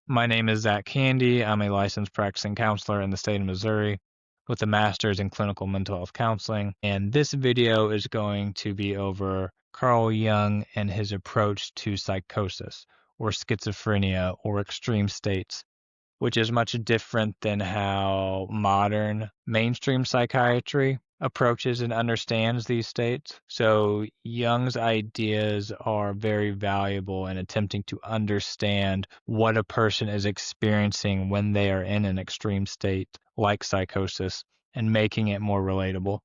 My name is Zach Candy. I'm a licensed practicing counselor in the state of Missouri with a master's in clinical mental health counseling. And this video is going to be over Carl Jung and his approach to psychosis or schizophrenia or extreme states, which is much different than how modern mainstream psychiatry approaches and understands these states. So Jung's ideas are very valuable in attempting to understand what a person is experiencing when they are in an extreme state like psychosis and making it more relatable.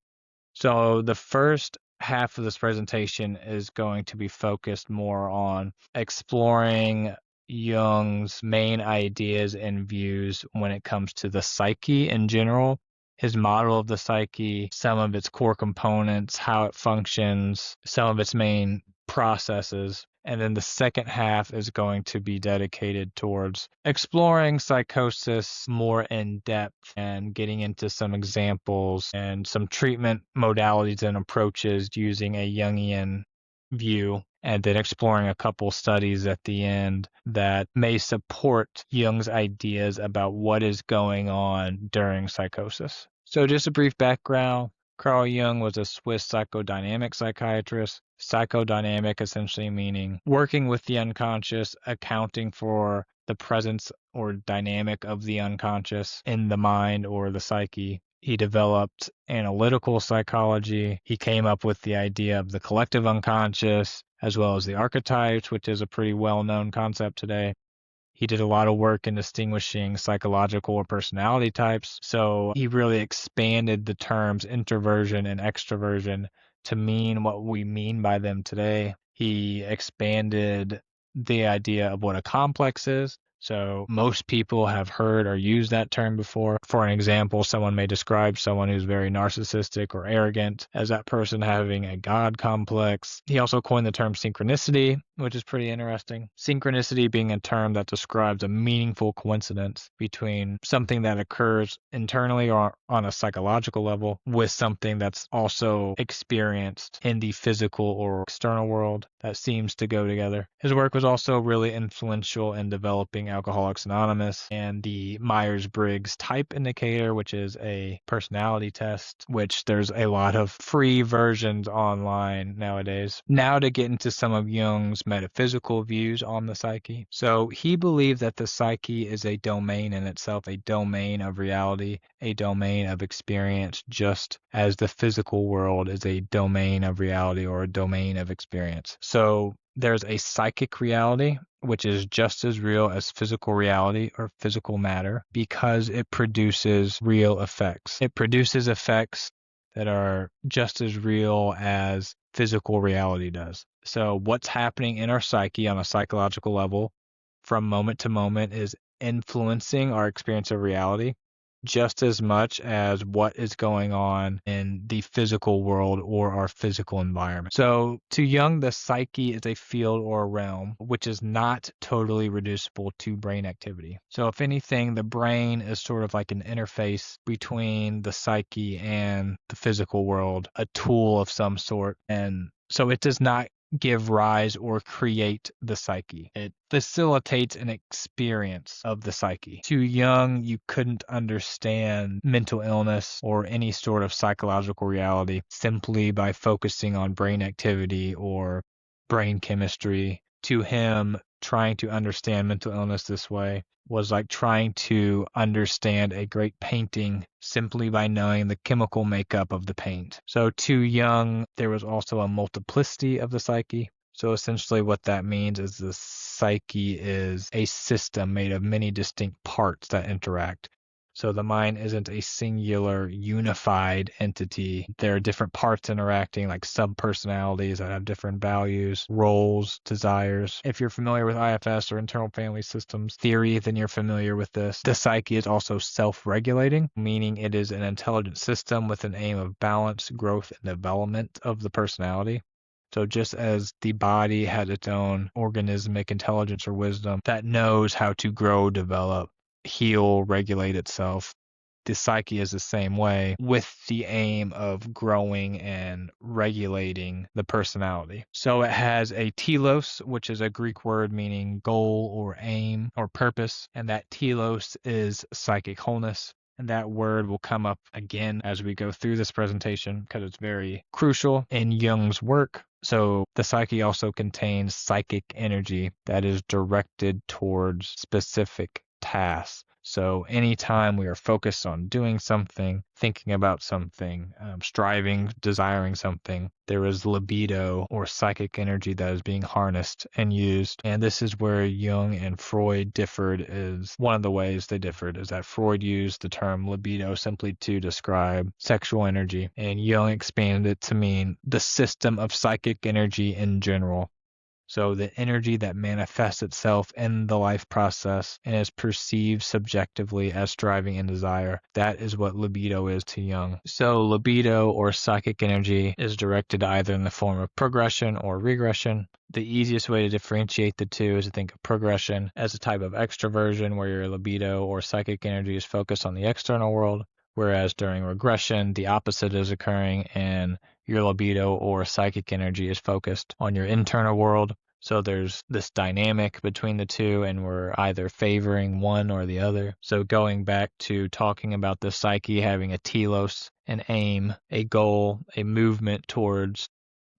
So the first half of this presentation is going to be focused more on exploring Jung's main ideas and views when it comes to the psyche in general, his model of the psyche, some of its core components, how it functions, some of its main processes. And then the second half is going to be dedicated towards exploring psychosis more in depth and getting into some examples and some treatment modalities and approaches using a Jungian view, and then exploring a couple studies at the end that may support Jung's ideas about what is going on during psychosis. So just a brief background. Carl Jung was a Swiss psychodynamic psychiatrist. Psychodynamic essentially meaning working with the unconscious, accounting for the presence or dynamic of the unconscious in the mind or the psyche. He developed analytical psychology. He came up with the idea of the collective unconscious, as well as the archetypes, which is a pretty well-known concept today. He did a lot of work in distinguishing psychological or personality types. So he really expanded the terms introversion and extroversion to mean what we mean by them today. He expanded the idea of what a complex is. So most people have heard or used that term before. For an example, someone may describe someone who's very narcissistic or arrogant as that person having a God complex. He also coined the term synchronicity, which is pretty interesting. Synchronicity being a term that describes a meaningful coincidence between something that occurs internally or on a psychological level with something that's also experienced in the physical or external world that seems to go together. His work was also really influential in developing Alcoholics Anonymous and the Myers-Briggs type indicator, which is a personality test, which there's a lot of free versions online nowadays. Now to get into some of Jung's metaphysical views on the psyche. So he believed that the psyche is a domain in itself, a domain of reality, a domain of experience, just as the physical world is a domain of reality or a domain of experience. So there's a psychic reality, which is just as real as physical reality or physical matter because it produces real effects. It produces effects that are just as real as physical reality does. So what's happening in our psyche on a psychological level from moment to moment is influencing our experience of reality just as much as what is going on in the physical world or our physical environment. So to Jung, the psyche is a field or a realm which is not totally reducible to brain activity. So if anything, the brain is sort of like an interface between the psyche and the physical world, a tool of some sort. And so it does not give rise or create the psyche. It facilitates an experience of the psyche. To Jung, you couldn't understand mental illness or any sort of psychological reality simply by focusing on brain activity or brain chemistry. To him, trying to understand mental illness this way was like trying to understand a great painting simply by knowing the chemical makeup of the paint. So to Jung, there was also a multiplicity of the psyche. So essentially what that means is the psyche is a system made of many distinct parts that interact. So the mind isn't a singular, unified entity. There are different parts interacting, like sub-personalities that have different values, roles, desires. If you're familiar with IFS or internal family systems theory, then you're familiar with this. The psyche is also self-regulating, meaning it is an intelligent system with an aim of balance, growth, and development of the personality. So just as the body has its own organismic intelligence or wisdom that knows how to grow, develop, heal, regulate itself, the psyche is the same way, with the aim of growing and regulating the personality. So it has a telos, which is a Greek word meaning goal or aim or purpose, and that telos is psychic wholeness. And that word will come up again as we go through this presentation because it's very crucial in Jung's work. So the psyche also contains psychic energy that is directed towards specific tasks. So anytime we are focused on doing something, thinking about something, striving, desiring something, there is libido or psychic energy that is being harnessed and used. And this is where Jung and Freud differed. Is one of the ways they differed is that Freud used the term libido simply to describe sexual energy, and Jung expanded it to mean the system of psychic energy in general. So the energy that manifests itself in the life process and is perceived subjectively as striving and desire, that is what libido is to Jung. So libido or psychic energy is directed either in the form of progression or regression. The easiest way to differentiate the two is to think of progression as a type of extroversion where your libido or psychic energy is focused on the external world, whereas during regression, the opposite is occurring and your libido or psychic energy is focused on your internal world. So there's this dynamic between the two, and we're either favoring one or the other. So going back to talking about the psyche having a telos, an aim, a goal, a movement towards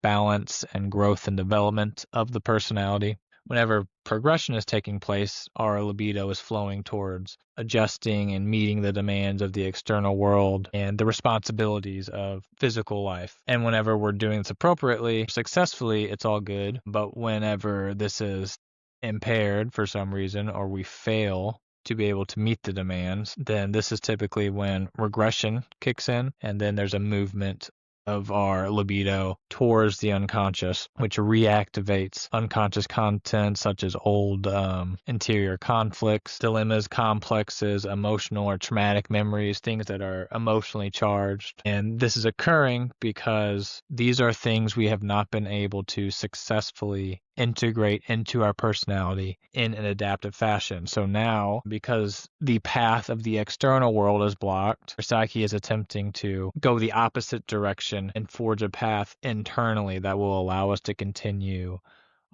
balance and growth and development of the personality. Whenever progression is taking place, our libido is flowing towards adjusting and meeting the demands of the external world and the responsibilities of physical life. And whenever we're doing this appropriately, successfully, it's all good. But whenever this is impaired for some reason, or we fail to be able to meet the demands, then this is typically when regression kicks in, and then there's a movement of our libido towards the unconscious, which reactivates unconscious content such as old interior conflicts, dilemmas, complexes, emotional or traumatic memories, things that are emotionally charged. And this is occurring because these are things we have not been able to successfully integrate into our personality in an adaptive fashion. So now, because the path of the external world is blocked, our psyche is attempting to go the opposite direction and forge a path internally that will allow us to continue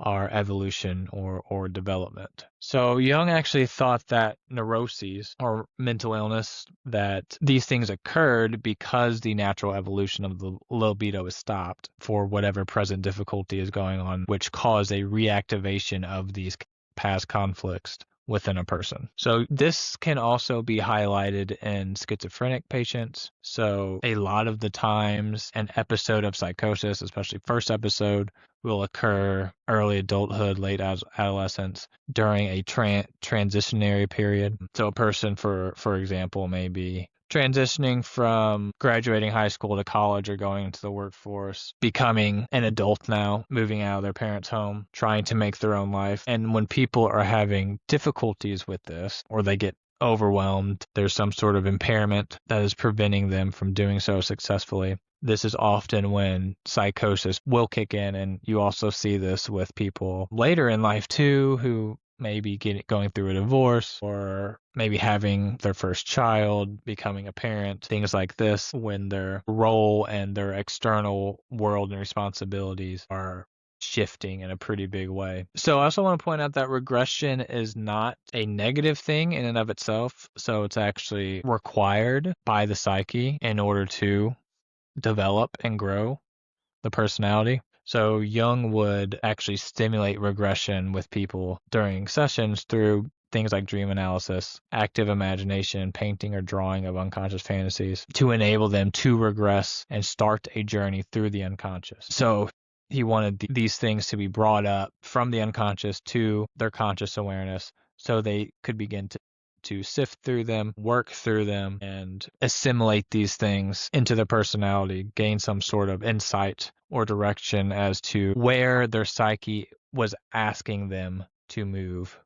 our evolution or development. So Jung actually thought that neuroses or mental illness, that these things occurred because the natural evolution of the libido is stopped for whatever present difficulty is going on, which caused a reactivation of these past conflicts within a person. So this can also be highlighted in schizophrenic patients. So a lot of the times an episode of psychosis, especially first episode, will occur early adulthood, late adolescence, during a transitionary period. So a person, for example, may be transitioning from graduating high school to college or going into the workforce, becoming an adult now, moving out of their parents' home, trying to make their own life. And when people are having difficulties with this, or they get overwhelmed, there's some sort of impairment that is preventing them from doing so successfully. This is often when psychosis will kick in, and you also see this with people later in life too, who maybe going through a divorce or maybe having their first child, becoming a parent, things like this, when their role and their external world and responsibilities are shifting in a pretty big way. So I also want to point out that regression is not a negative thing in and of itself. So it's actually required by the psyche in order to develop and grow the personality. So Jung would actually stimulate regression with people during sessions through things like dream analysis, active imagination, painting or drawing of unconscious fantasies to enable them to regress and start a journey through the unconscious. So he wanted these things to be brought up from the unconscious to their conscious awareness so they could begin to sift through them, work through them, and assimilate these things into their personality, gain some sort of insight or direction as to where their psyche was asking them to move.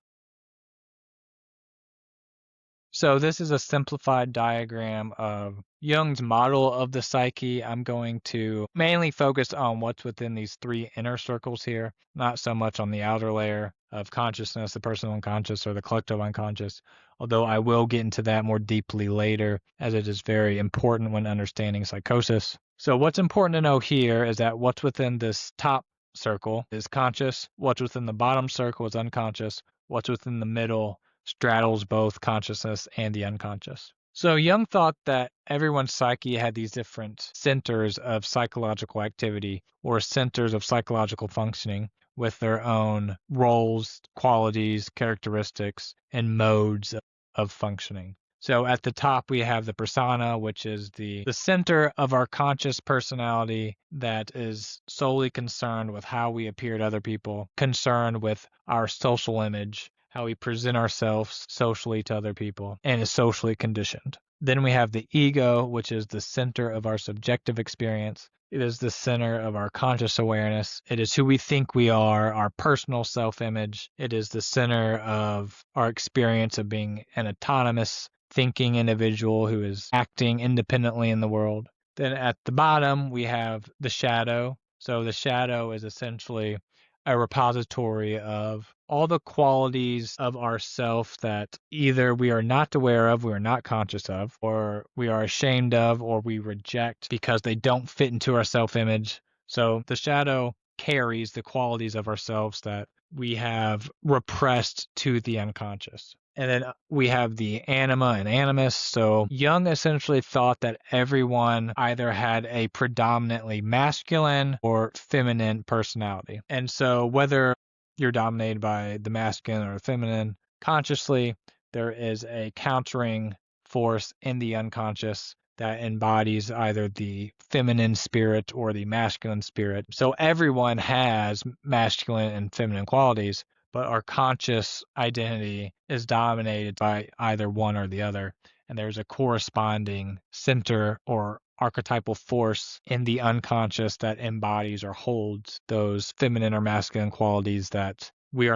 So this is a simplified diagram of Jung's model of the psyche. I'm going to mainly focus on what's within these three inner circles here, not so much on the outer layer of consciousness, the personal unconscious or the collective unconscious, although I will get into that more deeply later, as it is very important when understanding psychosis. So what's important to know here is that what's within this top circle is conscious, what's within the bottom circle is unconscious, what's within the middle straddles both consciousness and the unconscious. So Jung thought that everyone's psyche had these different centers of psychological activity or centers of psychological functioning with their own roles, qualities, characteristics, and modes of functioning. So at the top, we have the persona, which is the center of our conscious personality that is solely concerned with how we appear to other people, concerned with our social image, how we present ourselves socially to other people, and is socially conditioned. Then we have the ego, which is the center of our subjective experience. It is the center of our conscious awareness. It is who we think we are, our personal self-image. It is the center of our experience of being an autonomous, thinking individual who is acting independently in the world. Then at the bottom, we have the shadow. So the shadow is essentially a repository of all the qualities of ourself that either we are not aware of, we are not conscious of, or we are ashamed of, or we reject because they don't fit into our self-image. So the shadow carries the qualities of ourselves that we have repressed to the unconscious. And then we have the anima and animus. So Jung essentially thought that everyone either had a predominantly masculine or feminine personality. And so whether you're dominated by the masculine or feminine, consciously, there is a countering force in the unconscious that embodies either the feminine spirit or the masculine spirit. So everyone has masculine and feminine qualities, but our conscious identity is dominated by either one or the other. And there's a corresponding center or archetypal force in the unconscious that embodies or holds those feminine or masculine qualities that we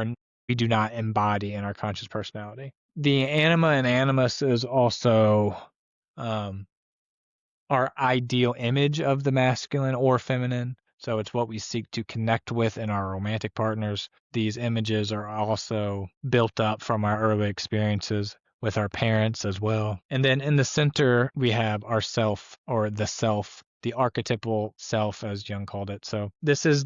do not embody in our conscious personality. The anima and animus is also our ideal image of the masculine or feminine. So it's what we seek to connect with in our romantic partners. These images are also built up from our early experiences with our parents as well. And then in the center, we have our self or the self, the archetypal self, as Jung called it. So this is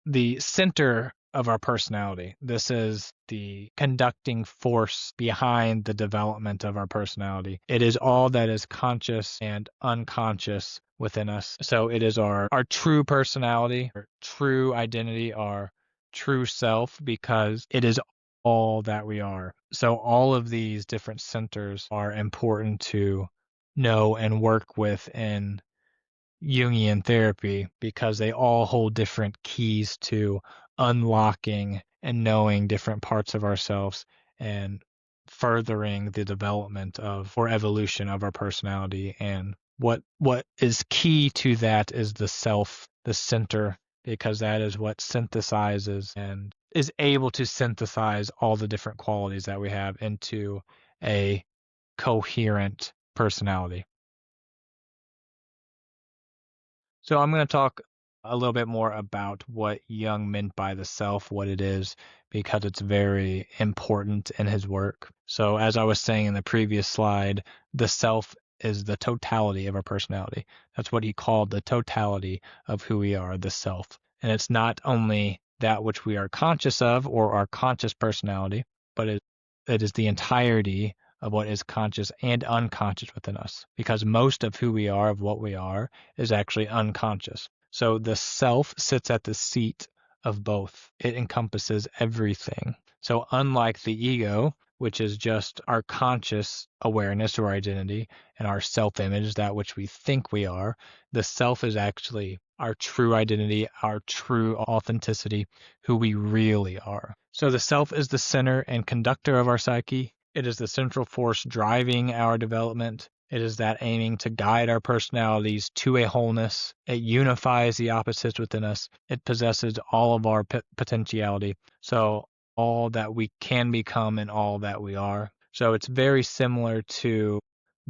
the center of our personality. This is the conducting force behind the development of our personality. It is all that is conscious and unconscious within us. So it is our true personality, our true identity, our true self, because it is all that we are. So all of these different centers are important to know and work with in Jungian therapy because they all hold different keys to unlocking and knowing different parts of ourselves and furthering the development of or evolution of our personality. And what is key to that is the self, the center, because that is what synthesizes and is able to synthesize all the different qualities that we have into a coherent personality. So I'm going to talk a little bit more about what Jung meant by the self, what it is, because it's very important in his work. So as I was saying in the previous slide, the self is the totality of our personality. That's what he called the totality of who we are, the self. And it's not only that which we are conscious of or our conscious personality, but it is the entirety of what is conscious and unconscious within us, because most of who we are, of what we are, is actually unconscious. So the self sits at the seat of both. It encompasses everything. So unlike the ego, which is just our conscious awareness or identity and our self-image, that which we think we are, the self is actually our true identity, our true authenticity, who we really are. So the self is the center and conductor of our psyche. It is the central force driving our development. It is that aiming to guide our personalities to a wholeness. It unifies the opposites within us. It possesses all of our potentiality. So all that we can become and all that we are. So it's very similar to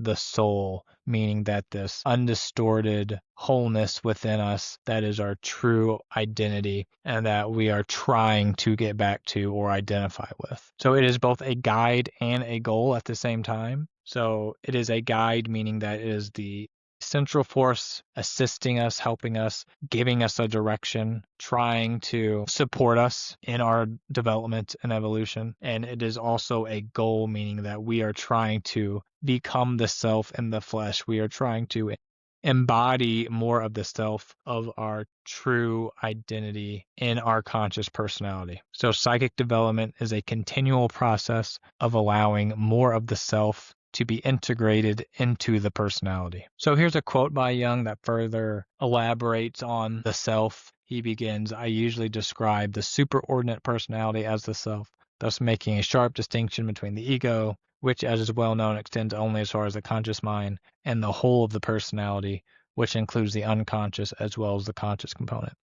the soul, meaning that this undistorted wholeness within us that is our true identity and that we are trying to get back to or identify with. So it is both a guide and a goal at the same time. So it is a guide, meaning that it is the central force assisting us, helping us, giving us a direction, trying to support us in our development and evolution. And it is also a goal, meaning that we are trying to become the self in the flesh. We are trying to embody more of the self of our true identity in our conscious personality. So psychic development is a continual process of allowing more of the self to be integrated into the personality. So here's a quote by Jung that further elaborates on the self. He begins, "I usually describe the superordinate personality as the self, thus making a sharp distinction between the ego, which, as is well known, extends only as far as the conscious mind, and the whole of the personality, which includes the unconscious as well as the conscious component.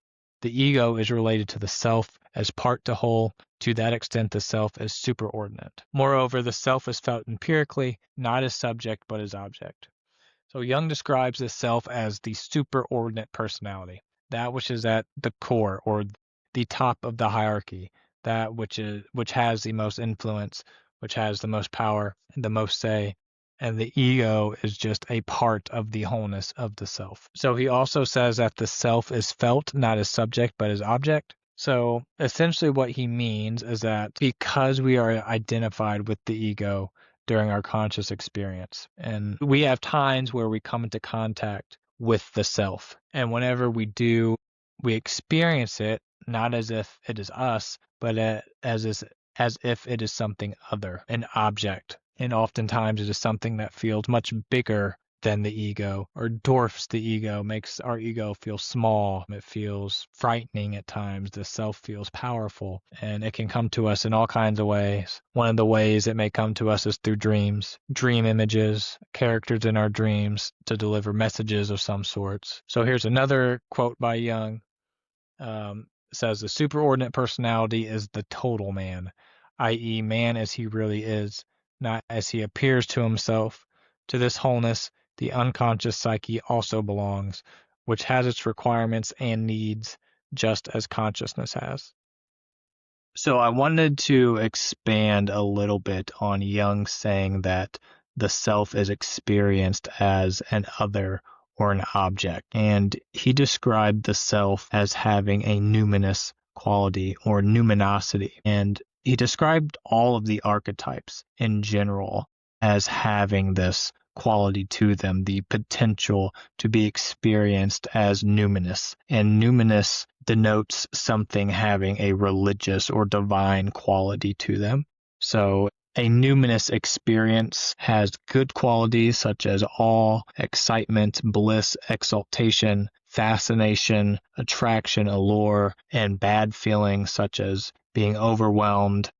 The ego is related to the self as part to whole. To that extent, the self is superordinate. Moreover, the self is felt empirically, not as subject, but as object." So Jung describes the self as the superordinate personality, that which is at the core or the top of the hierarchy, that which has the most influence, which has the most power, the most say, and the ego is just a part of the wholeness of the self. So he also says that the self is felt not as subject but as object. So essentially what he means is that because we are identified with the ego during our conscious experience, and we have times where we come into contact with the self, and whenever we do, we experience it not as if it is us, but as if it is something other, an object. And oftentimes it is something that feels much bigger than the ego or dwarfs the ego, makes our ego feel small. It feels frightening at times. The self feels powerful, and it can come to us in all kinds of ways. One of the ways it may come to us is through dreams, dream images, characters in our dreams to deliver messages of some sorts. So here's another quote by Jung. Says the superordinate personality is the total man, i.e., man as he really is, not as he appears to himself. To this wholeness, the unconscious psyche also belongs, which has its requirements and needs, just as consciousness has. So I wanted to expand a little bit on Jung saying that the self is experienced as an other or an object. And he described the self as having a numinous quality or numinosity. And he described all of the archetypes in general as having this quality to them, the potential to be experienced as numinous. And numinous denotes something having a religious or divine quality to them. So a numinous experience has good qualities such as awe, excitement, bliss, exaltation, fascination, attraction, allure, and bad feelings such as being overwhelmed,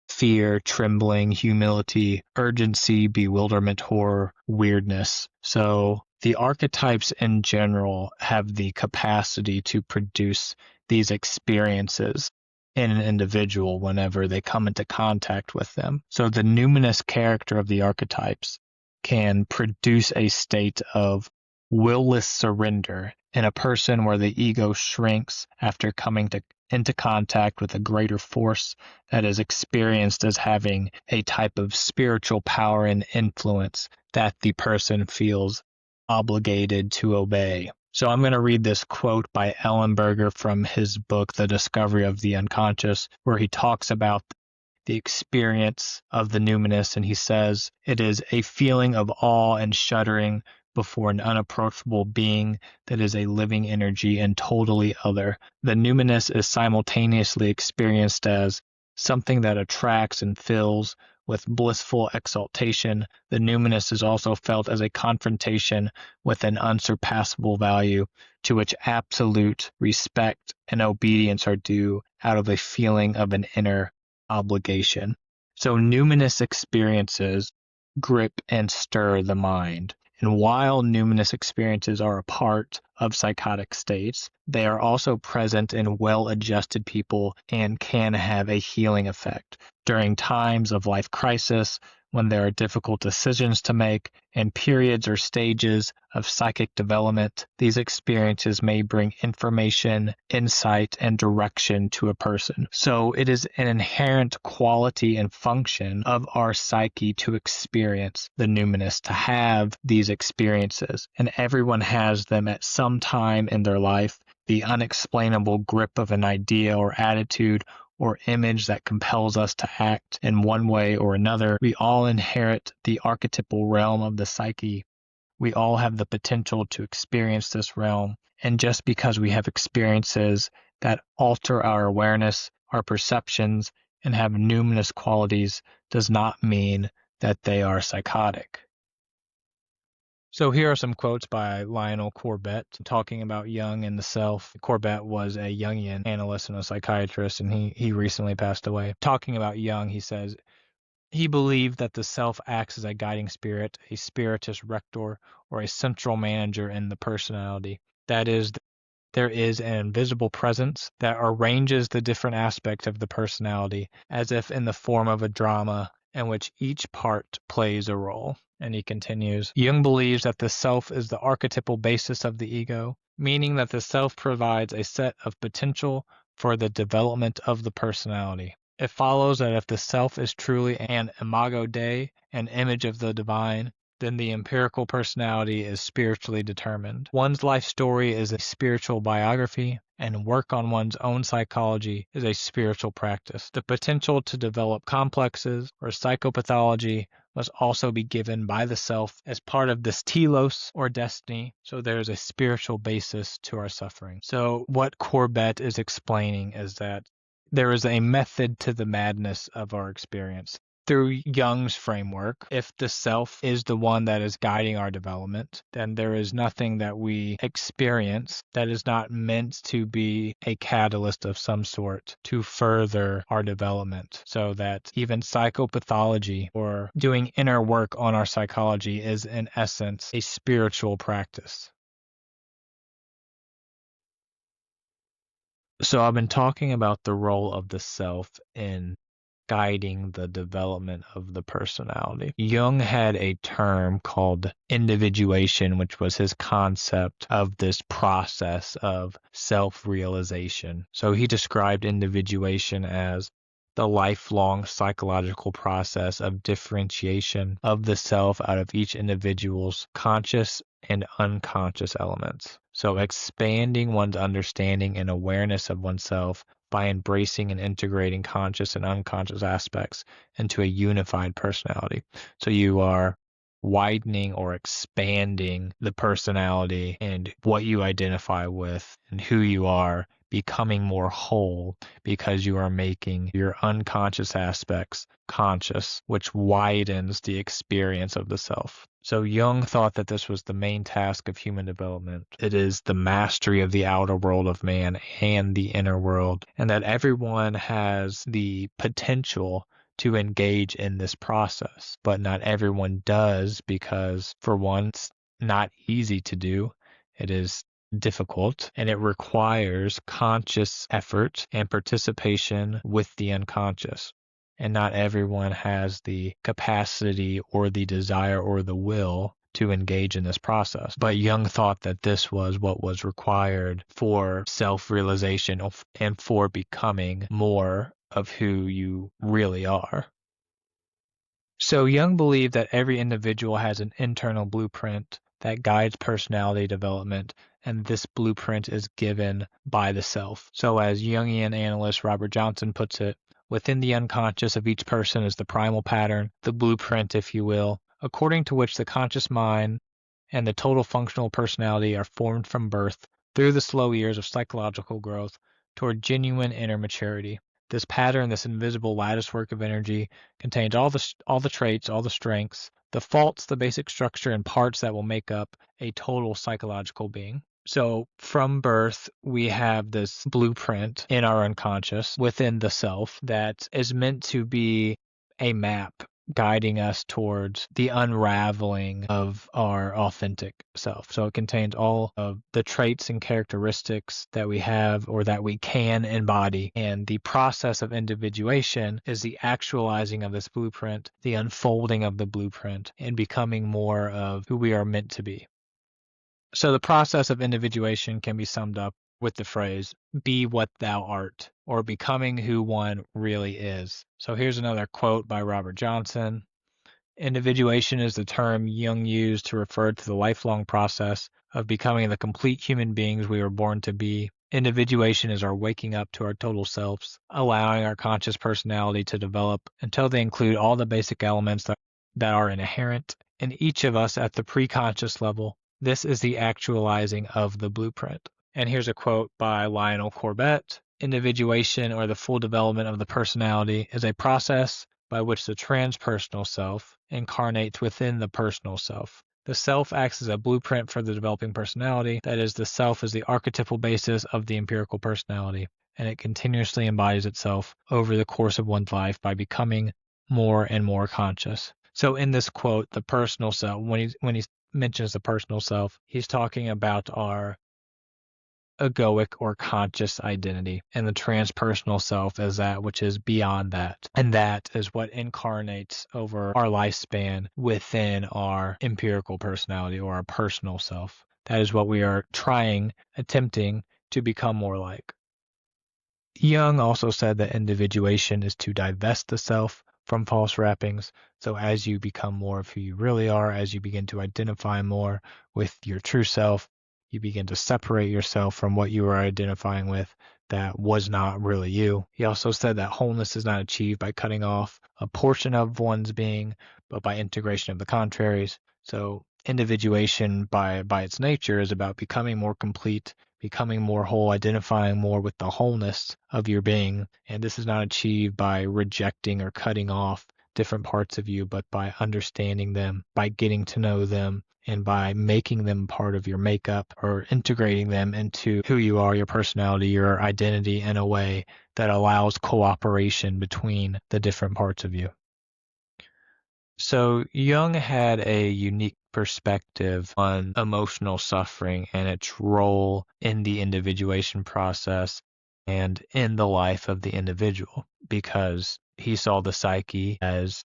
fear, trembling, humility, urgency, bewilderment, horror, weirdness. So the archetypes in general have the capacity to produce these experiences in an individual whenever they come into contact with them. So the numinous character of the archetypes can produce a state of willless surrender in a person where the ego shrinks after coming into contact with a greater force that is experienced as having a type of spiritual power and influence that the person feels obligated to obey. So I'm going to read this quote by Ellenberger from his book, The Discovery of the Unconscious, where he talks about the experience of the numinous, and he says, "It is a feeling of awe and shuddering before an unapproachable being that is a living energy and totally other. The numinous is simultaneously experienced as something that attracts and fills with blissful exaltation. The numinous is also felt as a confrontation with an unsurpassable value to which absolute respect and obedience are due out of a feeling of an inner obligation." So numinous experiences grip and stir the mind. And while numinous experiences are a part of psychotic states, they are also present in well-adjusted people and can have a healing effect. During times of life crisis, when there are difficult decisions to make, and periods or stages of psychic development. These experiences may bring information, insight, and direction to a person. So it is an inherent quality and function of our psyche to experience the numinous, to have these experiences. And everyone has them at some time in their life. The unexplainable grip of an idea or attitude or image that compels us to act in one way or another. We all inherit the archetypal realm of the psyche. We all have the potential to experience this realm. And just because we have experiences that alter our awareness, our perceptions, and have numinous qualities does not mean that they are psychotic. So here are some quotes by Lionel Corbett talking about Jung and the self. Corbett was a Jungian analyst and a psychiatrist, and he recently passed away. Talking about Jung, he says, he believed that the self acts as a guiding spirit, a spiritus rector, or a central manager in the personality. That is, there is an invisible presence that arranges the different aspects of the personality, as if in the form of a drama in which each part plays a role. And he continues, Jung believes that the self is the archetypal basis of the ego, meaning that the self provides a set of potential for the development of the personality. It follows that if the self is truly an imago Dei, an image of the divine, then the empirical personality is spiritually determined. One's life story is a spiritual biography, and work on one's own psychology is a spiritual practice. The potential to develop complexes or psychopathology must also be given by the self as part of this telos or destiny, so there is a spiritual basis to our suffering. So what Corbett is explaining is that there is a method to the madness of our experience. Through Jung's framework, if the self is the one that is guiding our development, then there is nothing that we experience that is not meant to be a catalyst of some sort to further our development. So that even psychopathology or doing inner work on our psychology is in essence a spiritual practice. So I've been talking about the role of the self in guiding the development of the personality. Jung had a term called individuation, which was his concept of this process of self-realization. So he described individuation as the lifelong psychological process of differentiation of the self out of each individual's conscious and unconscious elements. So expanding one's understanding and awareness of oneself by embracing and integrating conscious and unconscious aspects into a unified personality. So you are widening or expanding the personality and what you identify with and who you are, becoming more whole because you are making your unconscious aspects conscious, which widens the experience of the self. So Jung thought that this was the main task of human development. It is the mastery of the outer world of man and the inner world, and that everyone has the potential to engage in this process, but not everyone does because, for one, it's not easy to do. It is difficult, and it requires conscious effort and participation with the unconscious. And not everyone has the capacity or the desire or the will to engage in this process. But Jung thought that this was what was required for self-realization and for becoming more of who you really are. So Jung believed that every individual has an internal blueprint that guides personality development, and this blueprint is given by the self. So as Jungian analyst Robert Johnson puts it, within the unconscious of each person is the primal pattern, the blueprint, if you will, according to which the conscious mind and the total functional personality are formed from birth through the slow years of psychological growth toward genuine inner maturity. This pattern, this invisible latticework of energy, contains all the traits, all the strengths, the faults, the basic structure, and parts that will make up a total psychological being. So from birth, we have this blueprint in our unconscious within the self that is meant to be a map guiding us towards the unraveling of our authentic self. So it contains all of the traits and characteristics that we have or that we can embody. And the process of individuation is the actualizing of this blueprint, the unfolding of the blueprint, and becoming more of who we are meant to be. So the process of individuation can be summed up with the phrase, be what thou art, or becoming who one really is. So here's another quote by Robert Johnson. Individuation is the term Jung used to refer to the lifelong process of becoming the complete human beings we were born to be. Individuation is our waking up to our total selves, allowing our conscious personality to develop until they include all the basic elements that are inherent in each of us at the pre-conscious level. This is the actualizing of the blueprint. And here's a quote by Lionel Corbett. Individuation, or the full development of the personality, is a process by which the transpersonal self incarnates within the personal self. The self acts as a blueprint for the developing personality. That is, the self is the archetypal basis of the empirical personality, and it continuously embodies itself over the course of one's life by becoming more and more conscious. So in this quote, the personal self, when he mentions the personal self, he's talking about our egoic or conscious identity, and the transpersonal self is that which is beyond that, and that is what incarnates over our lifespan within our empirical personality or our personal self. That is what we are attempting to become more like. Jung also said that individuation is to divest the self from false wrappings. So as you become more of who you really are, as you begin to identify more with your true self, you begin to separate yourself from what you were identifying with that was not really you. He also said that wholeness is not achieved by cutting off a portion of one's being, but by integration of the contraries. So individuation by its nature is about becoming more complete, becoming more whole, identifying more with the wholeness of your being. And this is not achieved by rejecting or cutting off different parts of you, but by understanding them, by getting to know them, and by making them part of your makeup or integrating them into who you are, your personality, your identity in a way that allows cooperation between the different parts of you. So Jung had a unique perspective on emotional suffering and its role in the individuation process and in the life of the individual, because he saw the psyche as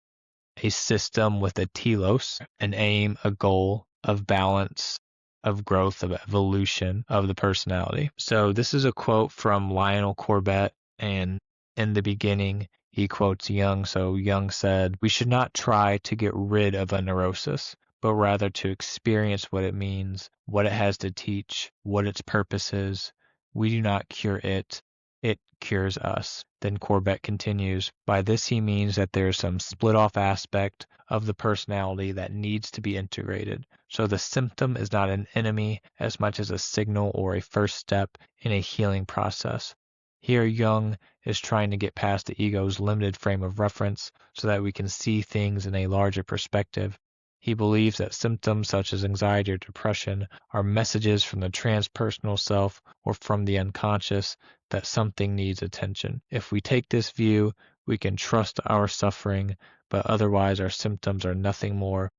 a system with a telos, an aim, a goal of balance, of growth, of evolution of the personality. So this is a quote from Lionel Corbett, and in the beginning, he quotes Jung. So Jung said, "We should not try to get rid of a neurosis, but rather to experience what it means, what it has to teach, what its purpose is. We do not cure it, it cures us." Then Corbett continues, "By this he means that there is some split off aspect of the personality that needs to be integrated. So the symptom is not an enemy as much as a signal or a first step in a healing process." Here Jung is trying to get past the ego's limited frame of reference so that we can see things in a larger perspective. He believes that symptoms such as anxiety or depression are messages from the transpersonal self or from the unconscious that something needs attention. If we take this view, we can trust our suffering, but otherwise our symptoms are nothing more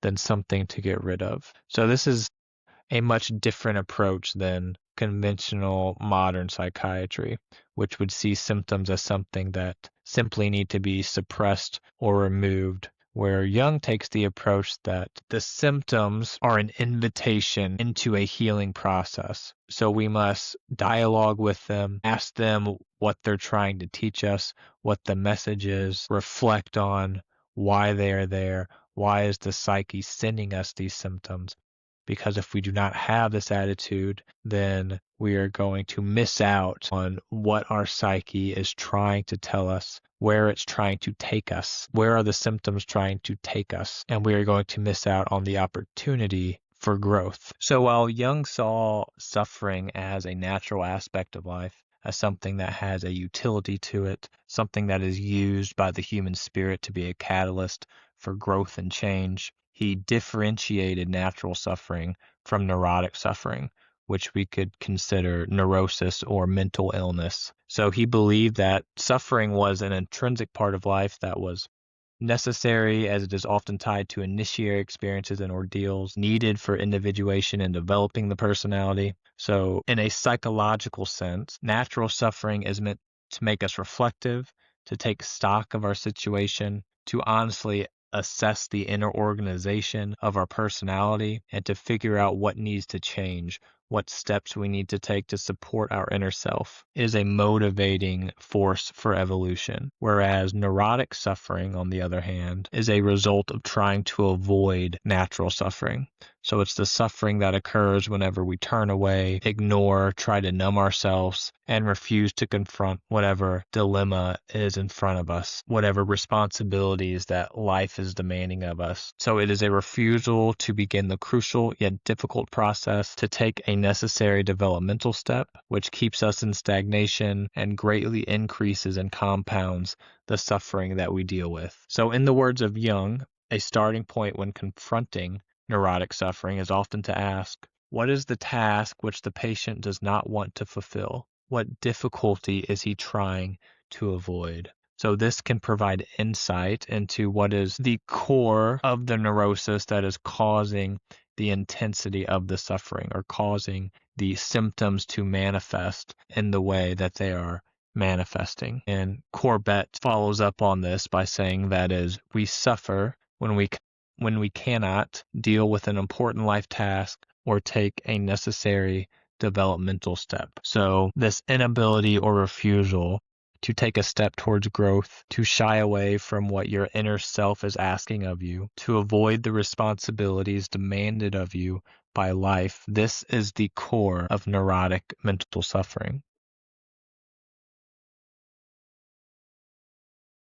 than something to get rid of. So this is a much different approach than conventional modern psychiatry, which would see symptoms as something that simply need to be suppressed or removed, where Jung takes the approach that the symptoms are an invitation into a healing process. So we must dialogue with them, ask them what they're trying to teach us, what the message is, reflect on why they are there, why is the psyche sending us these symptoms. Because if we do not have this attitude, then we are going to miss out on what our psyche is trying to tell us, where it's trying to take us, where are the symptoms trying to take us, and we are going to miss out on the opportunity for growth. So while Jung saw suffering as a natural aspect of life, as something that has a utility to it, something that is used by the human spirit to be a catalyst for growth and change, he differentiated natural suffering from neurotic suffering, which we could consider neurosis or mental illness. So he believed that suffering was an intrinsic part of life that was necessary as it is often tied to initiatory experiences and ordeals needed for individuation and developing the personality. So, in a psychological sense, natural suffering is meant to make us reflective, to take stock of our situation, to honestly assess the inner organization of our personality, and to figure out what needs to change, what steps we need to take to support our inner self. It is a motivating force for evolution, whereas neurotic suffering, on the other hand, is a result of trying to avoid natural suffering. So it's the suffering that occurs whenever we turn away, ignore, try to numb ourselves, and refuse to confront whatever dilemma is in front of us, whatever responsibilities that life is demanding of us. So it is a refusal to begin the crucial yet difficult process to take a necessary developmental step, which keeps us in stagnation and greatly increases and compounds the suffering that we deal with. So in the words of Jung, a starting point when confronting neurotic suffering is often to ask, what is the task which the patient does not want to fulfill? What difficulty is he trying to avoid? So this can provide insight into what is the core of the neurosis that is causing the intensity of the suffering or causing the symptoms to manifest in the way that they are manifesting. And Corbett follows up on this by saying that is, we suffer when we cannot deal with an important life task or take a necessary developmental step. So this inability or refusal to take a step towards growth, to shy away from what your inner self is asking of you, to avoid the responsibilities demanded of you by life, this is the core of neurotic mental suffering.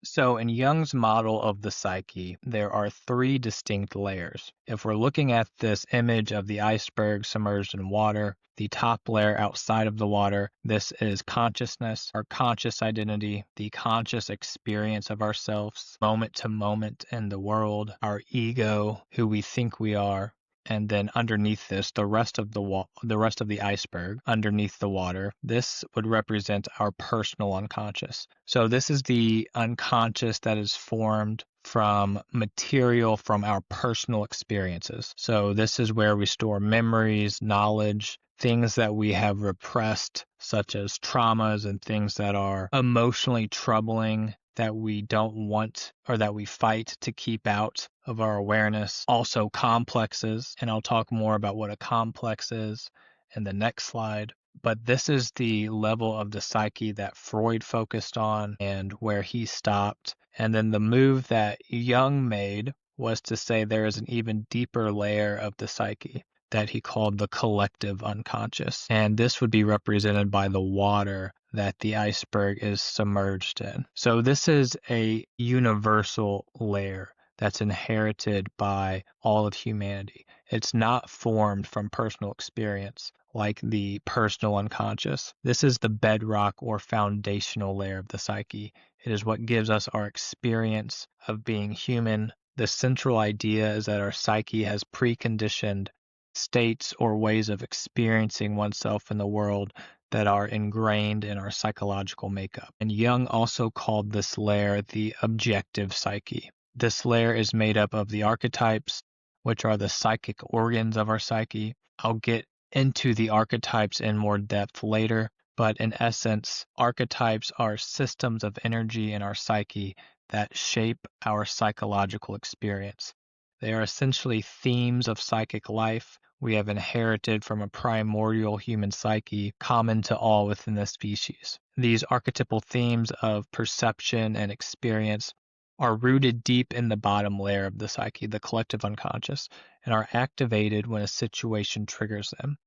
So, in Jung's model of the psyche, there are three distinct layers. If we're looking at this image of the iceberg submerged in water, the top layer outside of the water, this is consciousness, our conscious identity, the conscious experience of ourselves, moment to moment in the world, our ego, who we think we are. And then underneath this, the rest of the iceberg, underneath the water, this would represent our personal unconscious. So this is the unconscious that is formed from material from our personal experiences. So this is where we store memories, knowledge, things that we have repressed, such as traumas and things that are emotionally troubling, that we don't want or that we fight to keep out of our awareness. Also complexes, and I'll talk more about what a complex is in the next slide. But this is the level of the psyche that Freud focused on and where he stopped. And then the move that Jung made was to say there is an even deeper layer of the psyche that he called the collective unconscious. And this would be represented by the water that the iceberg is submerged in. So this is a universal layer that's inherited by all of humanity. It's not formed from personal experience like the personal unconscious. This is the bedrock or foundational layer of the psyche. It is what gives us our experience of being human. The central idea is that our psyche has preconditioned states or ways of experiencing oneself in the world that are ingrained in our psychological makeup. And Jung also called this layer the objective psyche. This layer is made up of the archetypes, which are the psychic organs of our psyche. I'll get into the archetypes in more depth later, but in essence, archetypes are systems of energy in our psyche that shape our psychological experience. They are essentially themes of psychic life we have inherited from a primordial human psyche common to all within the species. These archetypal themes of perception and experience are rooted deep in the bottom layer of the psyche, the collective unconscious, and are activated when a situation triggers them.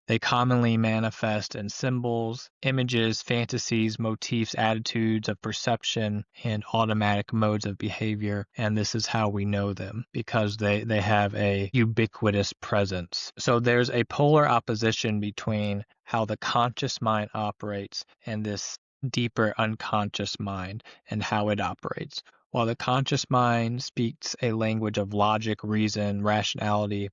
They commonly manifest in symbols, images, fantasies, motifs, attitudes of perception, and automatic modes of behavior. And this is how we know them, because they have a ubiquitous presence. So there's a polar opposition between how the conscious mind operates and this deeper unconscious mind and how it operates. While the conscious mind speaks a language of logic, reason, rationality,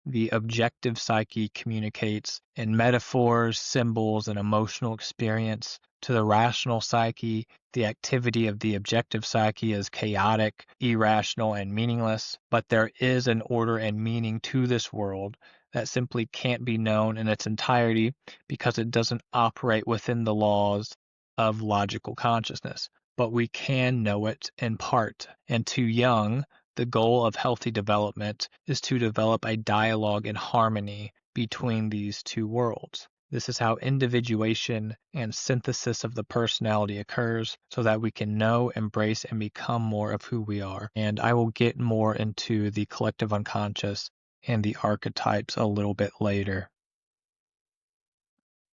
the objective psyche communicates in metaphors, symbols, and emotional experience. To the rational psyche, the activity of the objective psyche is chaotic, irrational, and meaningless, but there is an order and meaning to this world that simply can't be known in its entirety because it doesn't operate within the laws of logical consciousness. But we can know it in part. And to Jung, the goal of healthy development is to develop a dialogue and harmony between these two worlds. This is how individuation and synthesis of the personality occurs so that we can know, embrace, and become more of who we are. And I will get more into the collective unconscious and the archetypes a little bit later.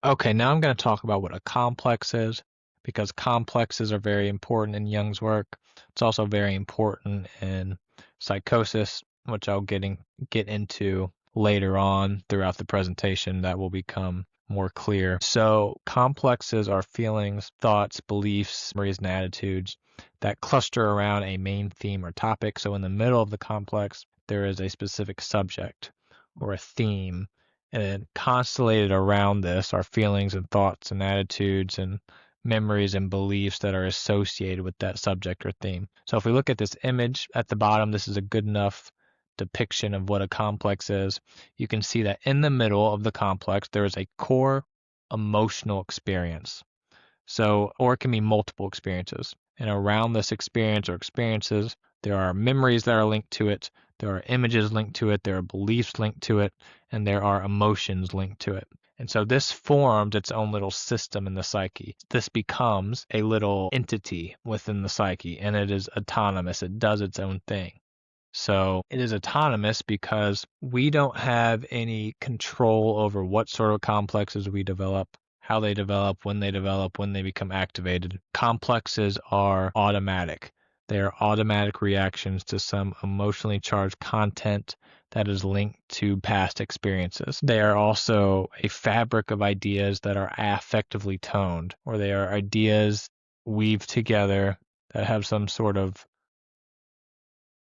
Okay, now I'm going to talk about what a complex is, because complexes are very important in Jung's work. It's also very important in Psychosis, which I'll get into later on throughout the presentation. That will become more clear. So complexes are feelings, thoughts, beliefs, memories, and attitudes that cluster around a main theme or topic. So in the middle of the complex, there is a specific subject or a theme, and then constellated around this are feelings and thoughts and attitudes and memories and beliefs that are associated with that subject or theme. So if we look at this image at the bottom, this is a good enough depiction of what a complex is. You can see that in the middle of the complex, there is a core emotional experience. So, or it can be multiple experiences. And around this experience or experiences, there are memories that are linked to it, there are images linked to it, there are beliefs linked to it, and there are emotions linked to it. And so this forms its own little system in the psyche. This becomes a little entity within the psyche, and it is autonomous. It does its own thing. So it is autonomous because we don't have any control over what sort of complexes we develop, how they develop, when they become activated. Complexes are automatic. They are automatic reactions to some emotionally charged content that is linked to past experiences. They are also a fabric of ideas that are affectively toned, or they are ideas weaved together that have some sort of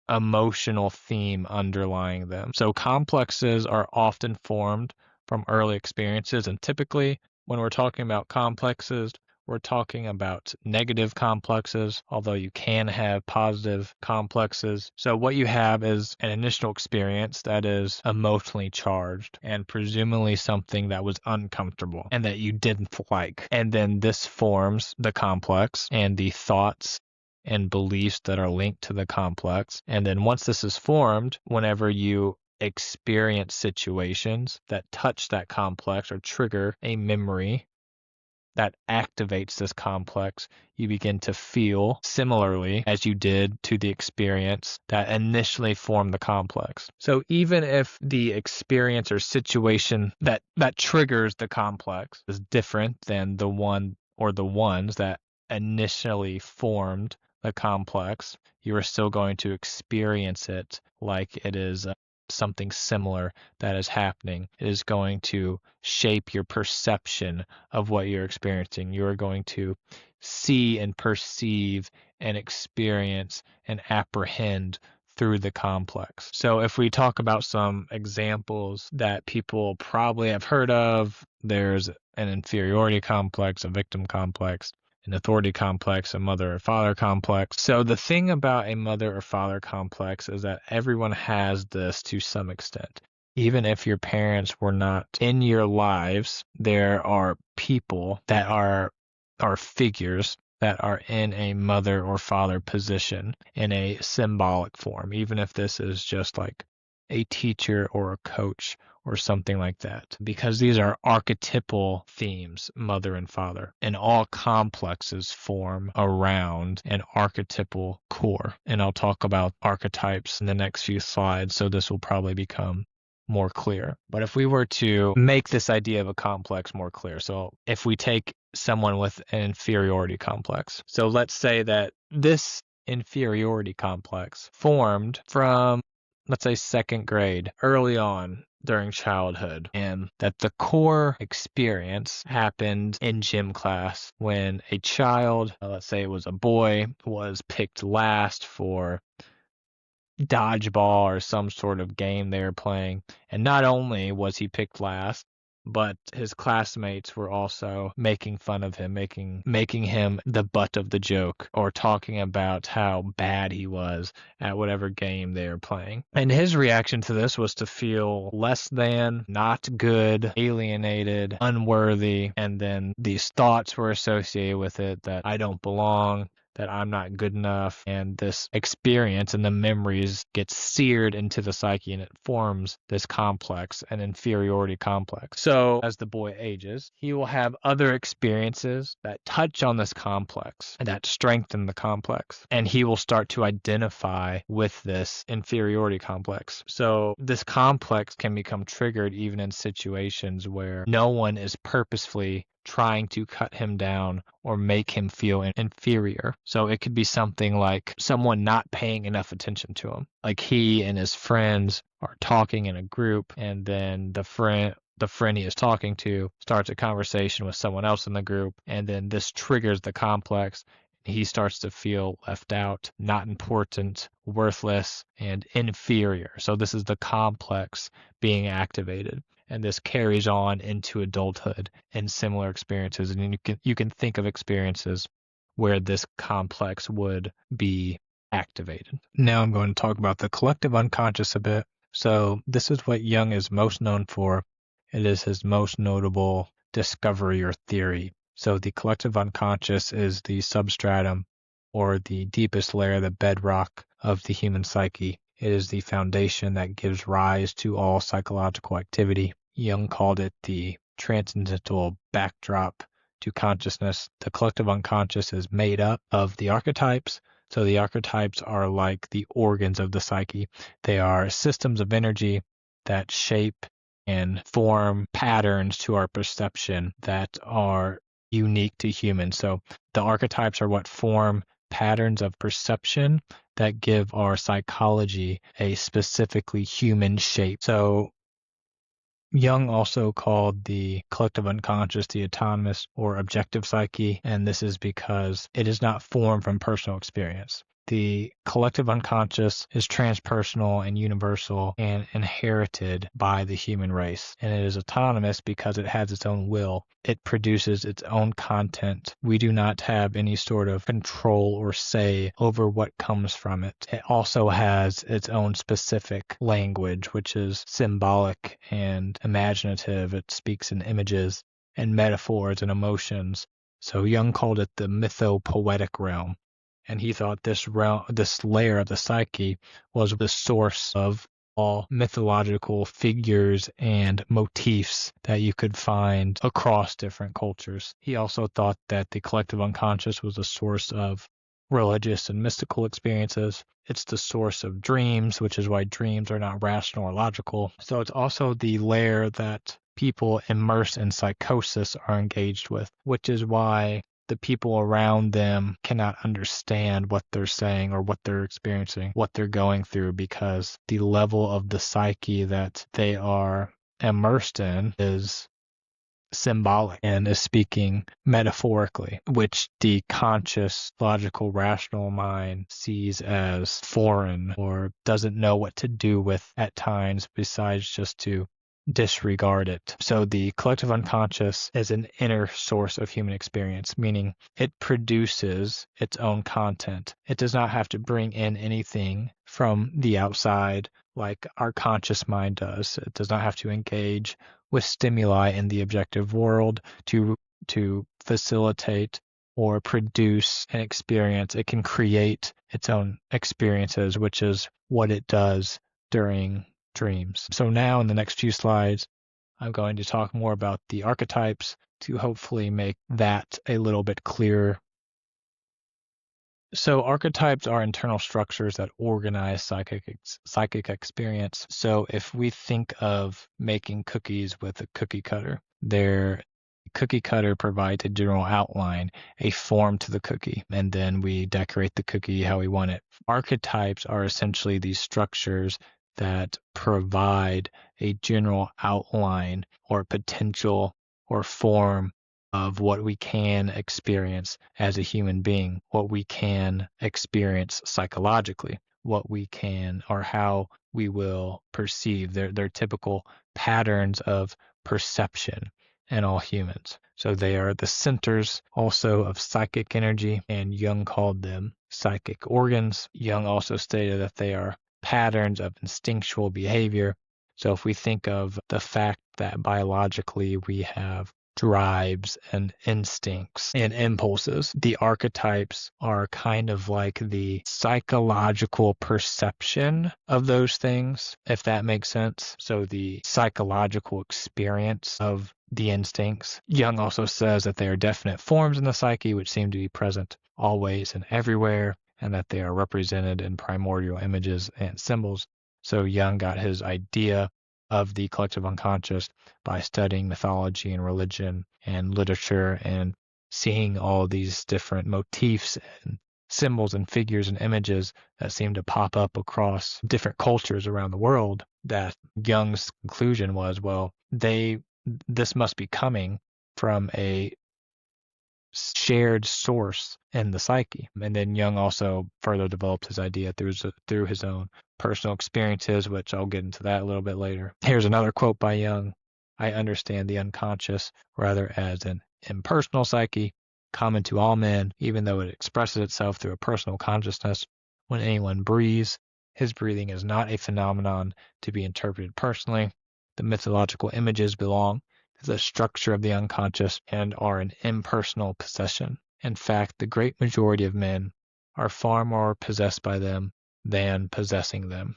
emotional theme underlying them. So complexes are often formed from early experiences, and typically when we're talking about complexes, we're talking about negative complexes, although you can have positive complexes. So what you have is an initial experience that is emotionally charged and presumably something that was uncomfortable and that you didn't like. And then this forms the complex and the thoughts and beliefs that are linked to the complex. And then once this is formed, whenever you experience situations that touch that complex or trigger a memory that activates this complex, you begin to feel similarly as you did to the experience that initially formed the complex. So even if the experience or situation that triggers the complex is different than the one or the ones that initially formed the complex, you are still going to experience it like it is something similar that is happening. It is going to shape your perception of what you're experiencing. You are going to see and perceive and experience and apprehend through the complex. So if we talk about some examples that people probably have heard of, there's an inferiority complex, a victim complex, an authority complex, a mother or father complex. So the thing about a mother or father complex is that everyone has this to some extent. Even if your parents were not in your lives, there are people that are figures that are in a mother or father position in a symbolic form, even if this is just like a teacher or a coach or something like that, because these are archetypal themes, mother and father, and all complexes form around an archetypal core. And I'll talk about archetypes in the next few slides, so this will probably become more clear. But if we were to make this idea of a complex more clear, so if we take someone with an inferiority complex, so let's say that this inferiority complex formed from, let's say, second grade, early on during childhood, and that the core experience happened in gym class when a child, let's say it was a boy, was picked last for dodgeball or some sort of game they were playing. And not only was he picked last, but his classmates were also making fun of him, making him the butt of the joke, or talking about how bad he was at whatever game they were playing. And his reaction to this was to feel less than, not good, alienated, unworthy, and then these thoughts were associated with it that I don't belong, that I'm not good enough, and this experience and the memories get seared into the psyche, and it forms this complex, an inferiority complex. So as the boy ages, he will have other experiences that touch on this complex and that strengthen the complex, and he will start to identify with this inferiority complex. So this complex can become triggered even in situations where no one is purposefully trying to cut him down or make him feel inferior. So it could be something like someone not paying enough attention to him. Like he and his friends are talking in a group, and then the friend he is talking to starts a conversation with someone else in the group, and then this triggers the complex. He starts to feel left out, not important, worthless, and inferior. So this is the complex being activated. And this carries on into adulthood and similar experiences. And you can think of experiences where this complex would be activated. Now I'm going to talk about the collective unconscious a bit. So this is what Jung is most known for. It is his most notable discovery or theory. So the collective unconscious is the substratum, or the deepest layer, the bedrock of the human psyche. It is the foundation that gives rise to all psychological activity. Jung called it the transcendental backdrop to consciousness. The collective unconscious is made up of the archetypes. So the archetypes are like the organs of the psyche. They are systems of energy that shape and form patterns to our perception that are unique to humans. So the archetypes are what form patterns of perception that give our psychology a specifically human shape. So Jung also called the collective unconscious the autonomous or objective psyche, and this is because it is not formed from personal experience. The collective unconscious is transpersonal and universal and inherited by the human race. And it is autonomous because it has its own will. It produces its own content. We do not have any sort of control or say over what comes from it. It also has its own specific language, which is symbolic and imaginative. It speaks in images and metaphors and emotions. So Jung called it the mythopoetic realm. And he thought this layer of the psyche was the source of all mythological figures and motifs that you could find across different cultures. He also thought that the collective unconscious was the source of religious and mystical experiences. It's the source of dreams, which is why dreams are not rational or logical. So it's also the layer that people immersed in psychosis are engaged with, which is why the people around them cannot understand what they're saying or what they're experiencing, what they're going through, because the level of the psyche that they are immersed in is symbolic and is speaking metaphorically, which the conscious, logical, rational mind sees as foreign or doesn't know what to do with at times besides just to disregard it. So the collective unconscious is an inner source of human experience, meaning it produces its own content. It does not have to bring in anything from the outside like our conscious mind does. It does not have to engage with stimuli in the objective world to facilitate or produce an experience. It can create its own experiences, which is what it does during dreams. So now in the next few slides, I'm going to talk more about the archetypes to hopefully make that a little bit clearer. So archetypes are internal structures that organize psychic experience. So if we think of making cookies with a cookie cutter, their cookie cutter provides a general outline, a form to the cookie, and then we decorate the cookie how we want it. Archetypes are essentially these structures that provide a general outline or potential or form of what we can experience as a human being, what we can experience psychologically. what we can or how we will perceive. They're typical patterns of perception in all humans. So they are the centers also of psychic energy, and Jung called them psychic organs. Jung also stated that they are patterns of instinctual behavior. So if we think of the fact that biologically we have drives and instincts and impulses, the archetypes are kind of like the psychological perception of those things, if that makes sense. So the psychological experience of the instincts. Jung also says that they are definite forms in the psyche which seem to be present always and everywhere, and that they are represented in primordial images and symbols. So Jung got his idea of the collective unconscious by studying mythology and religion and literature and seeing all these different motifs and symbols and figures and images that seem to pop up across different cultures around the world, that Jung's conclusion was, well, this must be coming from a shared source in the psyche. And then Jung also further developed his idea through his own personal experiences, which I'll get into that a little bit later. Here's another quote by Jung. I understand the unconscious rather as an impersonal psyche, common to all men, even though it expresses itself through a personal consciousness. When anyone breathes, his breathing is not a phenomenon to be interpreted personally. The mythological images belong to the structure of the unconscious and are an impersonal possession. In fact, the great majority of men are far more possessed by them than possessing them.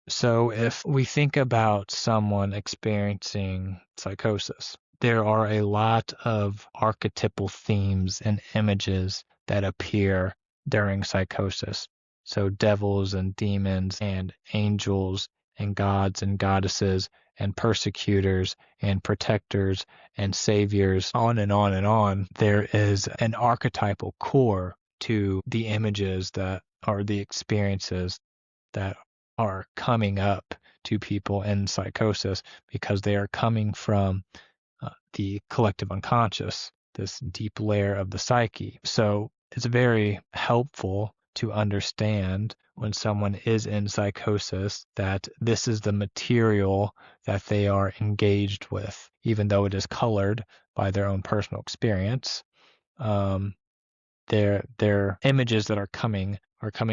So if we think about someone experiencing psychosis, there are a lot of archetypal themes and images that appear during psychosis. So devils and demons and angels and gods and goddesses and persecutors and protectors and saviors, on and on and on. There is an archetypal core to the images that are the experiences that are coming up to people in psychosis, because they are coming from the collective unconscious, this deep layer of the psyche. So it's very helpful to understand when someone is in psychosis that this is the material that they are engaged with, even though it is colored by their own personal experience. Their images that are coming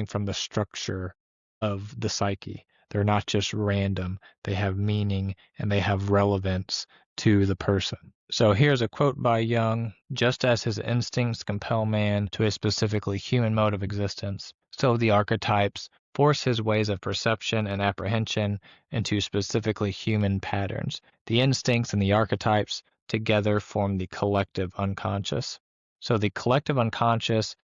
from the structure of the psyche. They're not just random. They have meaning and they have relevance to the person. So here's a quote by Jung. Just as his instincts compel man to a specifically human mode of existence, so the archetypes force his ways of perception and apprehension into specifically human patterns. The instincts and the archetypes together form the collective unconscious. So the collective unconscious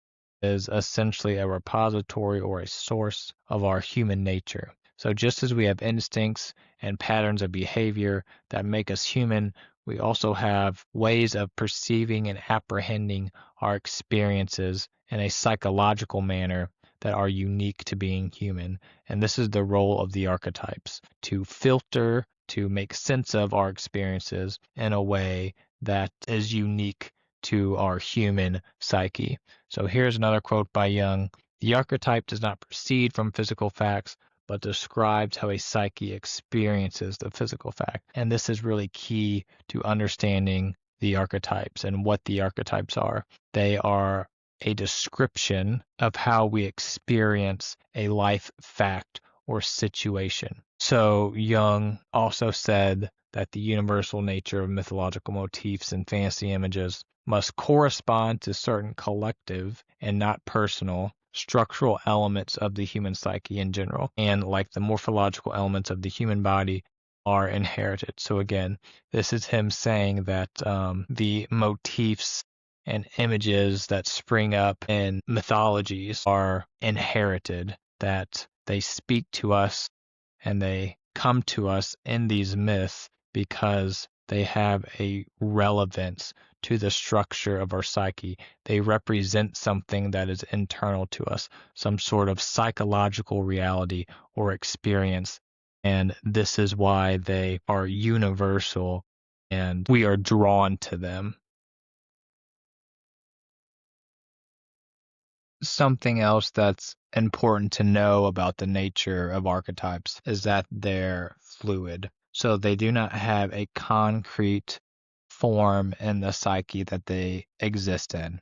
is essentially a repository or a source of our human nature. So just as we have instincts and patterns of behavior that make us human, we also have ways of perceiving and apprehending our experiences in a psychological manner that are unique to being human. And this is the role of the archetypes, to filter, to make sense of our experiences in a way that is unique to our human psyche. So here's another quote by Jung. The archetype does not proceed from physical facts, but describes how a psyche experiences the physical fact. And this is really key to understanding the archetypes and what the archetypes are. They are a description of how we experience a life fact or situation. So Jung also said that the universal nature of mythological motifs and fantasy images must correspond to certain collective and not personal structural elements of the human psyche in general, and like the morphological elements of the human body are inherited. So again, this is him saying that the motifs and images that spring up in mythologies are inherited, that they speak to us and they come to us in these myths because they have a relevance to the structure of our psyche. They represent something that is internal to us, some sort of psychological reality or experience. And this is why they are universal and we are drawn to them. something else that's important to know about the nature of archetypes is that they're fluid. So they do not have a concrete form in the psyche that they exist in.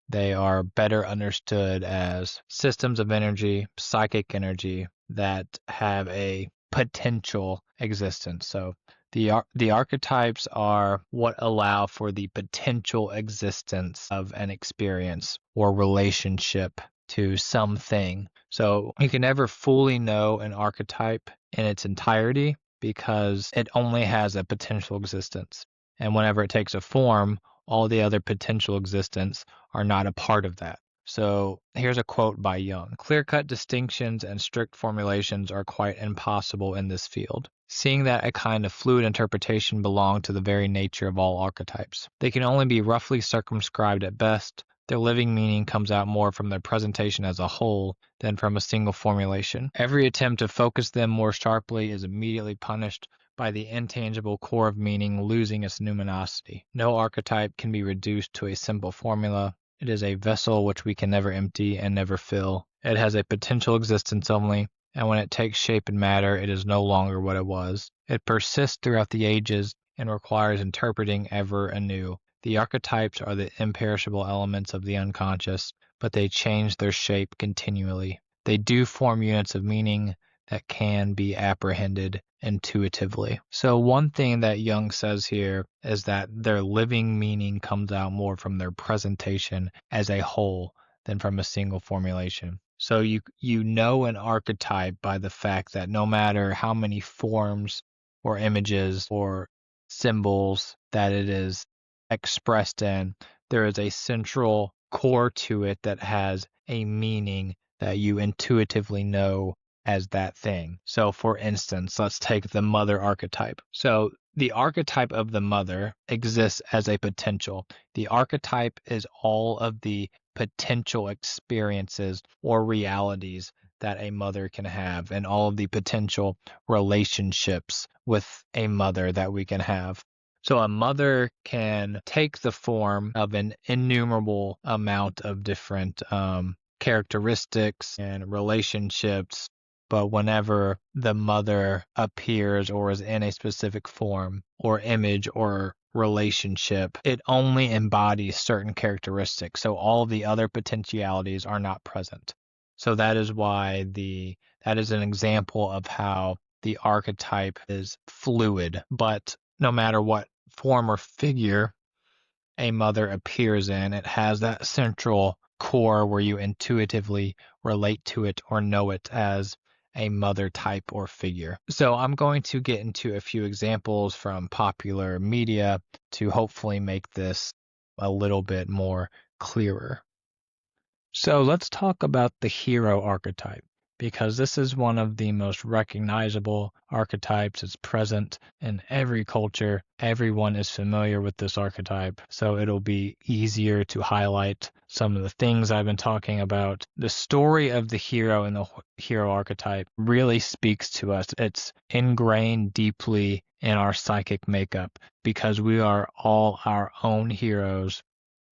They are better understood as systems of energy, psychic energy, that have a potential existence. So the archetypes are what allow for the potential existence of an experience or relationship to something. So you can never fully know an archetype in its entirety because it only has a potential existence. And whenever it takes a form, all the other potential existence are not a part of that. So here's a quote by Jung. Clear-cut distinctions and strict formulations are quite impossible in this field, seeing that a kind of fluid interpretation belong to the very nature of all archetypes. They can only be roughly circumscribed at best. Their living meaning comes out more from their presentation as a whole than from a single formulation. Every attempt to focus them more sharply is immediately punished by the intangible core of meaning losing its numinosity. No archetype can be reduced to a simple formula. It is a vessel which we can never empty and never fill. It has a potential existence only, and when it takes shape and matter, it is no longer what it was. It persists throughout the ages and requires interpreting ever anew. The archetypes are the imperishable elements of the unconscious, but they change their shape continually. They do form units of meaning that can be apprehended intuitively. So one thing that Jung says here is that their living meaning comes out more from their presentation as a whole than from a single formulation. So you know an archetype by the fact that no matter how many forms or images or symbols that it is expressed in, there is a central core to it that has a meaning that you intuitively know as that thing. So for instance, let's take the mother archetype. So the archetype of the mother exists as a potential. The archetype is all of the potential experiences or realities that a mother can have and all of the potential relationships with a mother that we can have. So a mother can take the form of an innumerable amount of different characteristics and relationships, but whenever the mother appears or is in a specific form or image or relationship, it only embodies certain characteristics. So all the other potentialities are not present. So that is why that is an example of how the archetype is fluid, but no matter what form or figure a mother appears in, it has that central core where you intuitively relate to it or know it as a mother type or figure. So I'm going to get into a few examples from popular media to hopefully make this a little bit more clearer. So let's talk about the hero archetype, because this is one of the most recognizable archetypes. It's present in every culture. Everyone is familiar with this archetype, so it'll be easier to highlight some of the things I've been talking about. The story of the hero and the hero archetype really speaks to us. It's ingrained deeply in our psychic makeup because we are all our own heroes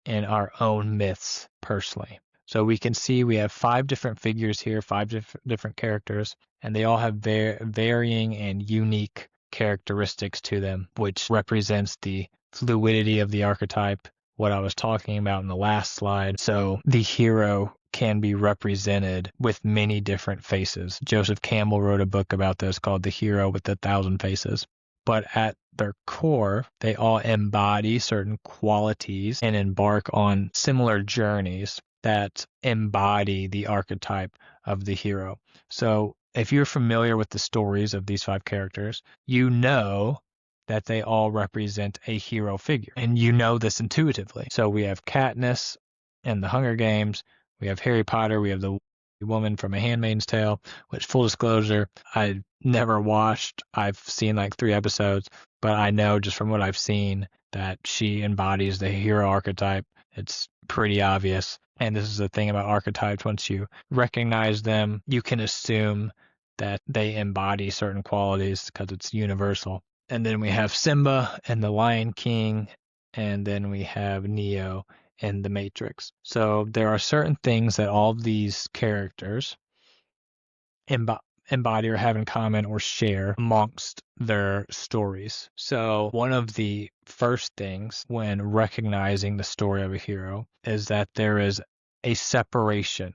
in our own myths personally. So we can see we have 5 different figures here, 5 different characters, and they all have varying and unique characteristics to them, which represents the fluidity of the archetype, what I was talking about in the last slide. So the hero can be represented with many different faces. Joseph Campbell wrote a book about this called The Hero with 1,000 Faces. But at their core, they all embody certain qualities and embark on similar journeys that embody the archetype of the hero. So if you're familiar with the stories of these 5 characters, you know that they all represent a hero figure, and you know this intuitively. So we have Katniss in the Hunger Games, we have Harry Potter, we have the woman from A Handmaid's Tale, which, full disclosure, I never watched. I've seen like 3 episodes, but I know just from what I've seen that she embodies the hero archetype. It's pretty obvious. And this is the thing about archetypes. Once you recognize them, you can assume that they embody certain qualities because it's universal. And then we have Simba and the Lion King, and then we have Neo in the Matrix. So there are certain things that all of these characters embody or have in common or share amongst their stories. So one of the first things when recognizing the story of a hero is that there is a separation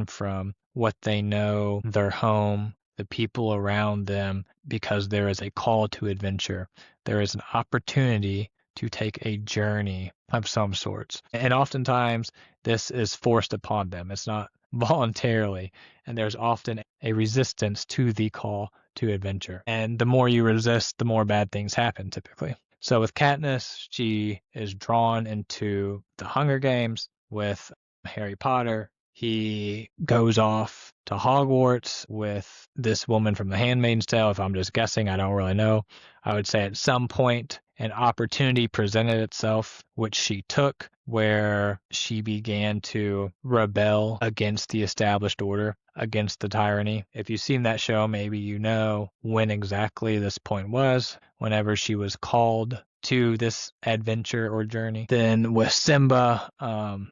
from what they know, their home, the people around them, because there is a call to adventure. There is an opportunity to take a journey of some sorts. And oftentimes this is forced upon them. It's not voluntarily, and there's often a resistance to the call to adventure. And the more you resist, the more bad things happen typically. So with Katniss, she is drawn into the Hunger Games. With Harry Potter, he goes off to Hogwarts with this woman from The Handmaid's Tale. If I'm just guessing, I don't really know. I would say at some point an opportunity presented itself, which she took, where she began to rebel against the established order, against the tyranny. If you've seen that show, maybe you know when exactly this point was, whenever she was called to this adventure or journey. Then with Simba,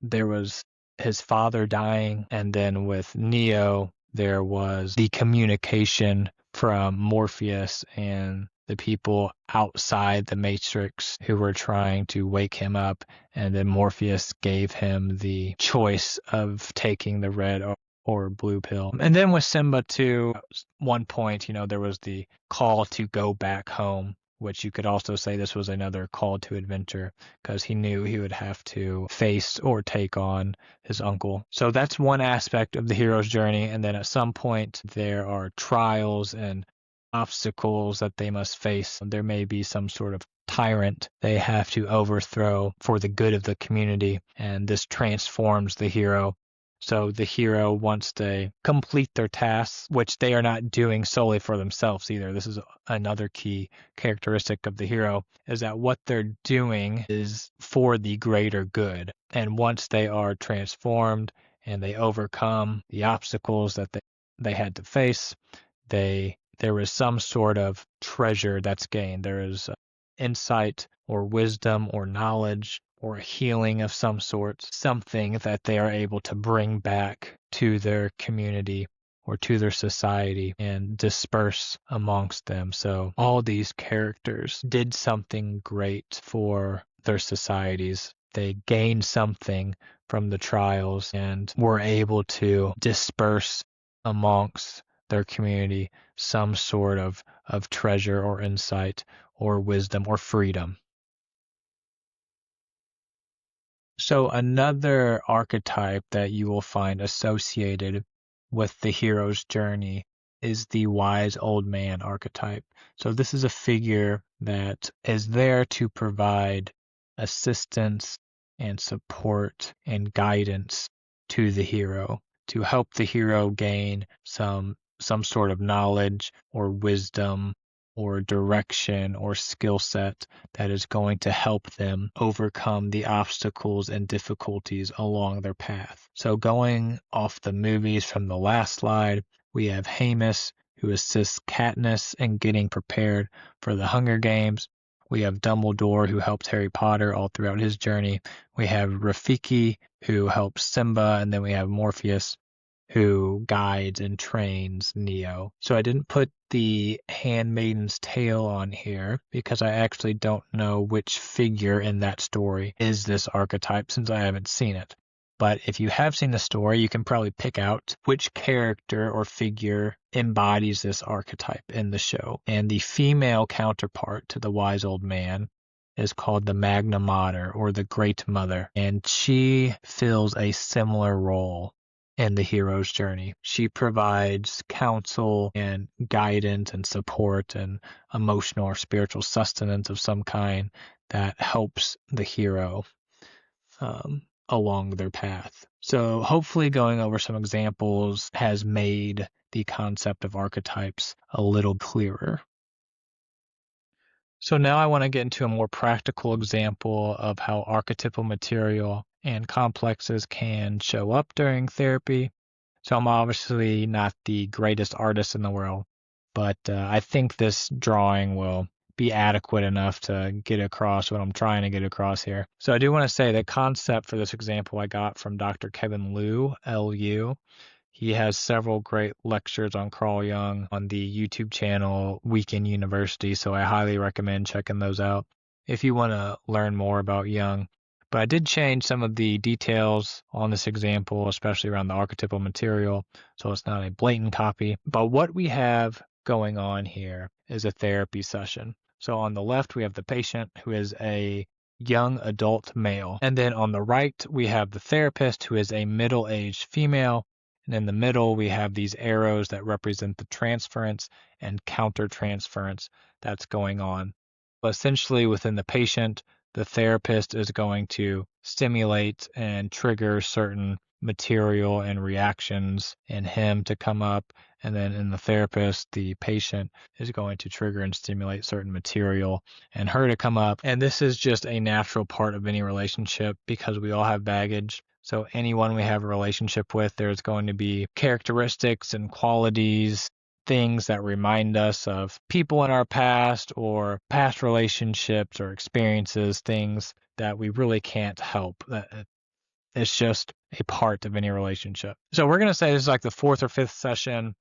there was his father dying, and then with Neo, there was the communication from Morpheus and the people outside the Matrix who were trying to wake him up, and then Morpheus gave him the choice of taking the red or blue pill. And then with Simba too, one point, there was the call to go back home, which you could also say this was another call to adventure, because he knew he would have to face or take on his uncle. So that's one aspect of the hero's journey. And then at some point there are trials and obstacles that they must face. There may be some sort of tyrant they have to overthrow for the good of the community, and this transforms the hero. So the hero, once they complete their tasks, which they are not doing solely for themselves either. This is another key characteristic of the hero, is that what they're doing is for the greater good. And once they are transformed and they overcome the obstacles that they had to face, there is some sort of treasure that's gained. There is insight or wisdom or knowledge or a healing of some sort, something that they are able to bring back to their community or to their society and disperse amongst them. So all these characters did something great for their societies. They gained something from the trials and were able to disperse amongst their community some sort of treasure or insight or wisdom or freedom. So another archetype that you will find associated with the hero's journey is the wise old man archetype. So this is a figure that is there to provide assistance and support and guidance to the hero, to help the hero gain some sort of knowledge or wisdom or direction or skill set that is going to help them overcome the obstacles and difficulties along their path. So going off the movies from the last slide, we have Haymitch, who assists Katniss in getting prepared for the Hunger Games. We have Dumbledore, who helped Harry Potter all throughout his journey. We have Rafiki, who helps Simba, and then we have Morpheus, who guides and trains Neo. So I didn't put the Handmaid's Tale on here because I actually don't know which figure in that story is this archetype, since I haven't seen it. But if you have seen the story, you can probably pick out which character or figure embodies this archetype in the show. And the female counterpart to the wise old man is called the Magna Mater, or the Great Mother, and she fills a similar role in the hero's journey. She provides counsel and guidance and support and emotional or spiritual sustenance of some kind that helps the hero along their path. So hopefully going over some examples has made the concept of archetypes a little clearer. So now I want to get into a more practical example of how archetypal material and complexes can show up during therapy. So I'm obviously not the greatest artist in the world, but I think this drawing will be adequate enough to get across what I'm trying to get across here. So I do want to say the concept for this example I got from Dr. Kevin Liu, L-U. He has several great lectures on Carl Jung on the YouTube channel Weekend University, so I highly recommend checking those out if you want to learn more about Jung. But I did change some of the details on this example, especially around the archetypal material, so it's not a blatant copy. But what we have going on here is a therapy session. So on the left, we have the patient, who is a young adult male. And then on the right, we have the therapist, who is a middle-aged female. And in the middle, we have these arrows that represent the transference and counter-transference that's going on. But essentially, within the patient, the therapist is going to stimulate and trigger certain material and reactions in him to come up. And then in the therapist, the patient is going to trigger and stimulate certain material and her to come up. And this is just a natural part of any relationship because we all have baggage. So anyone we have a relationship with, there's going to be characteristics and qualities, things that remind us of people in our past or past relationships or experiences, things that we really can't help. It's just a part of any relationship. So we're going to say this is like the fourth or fifth session,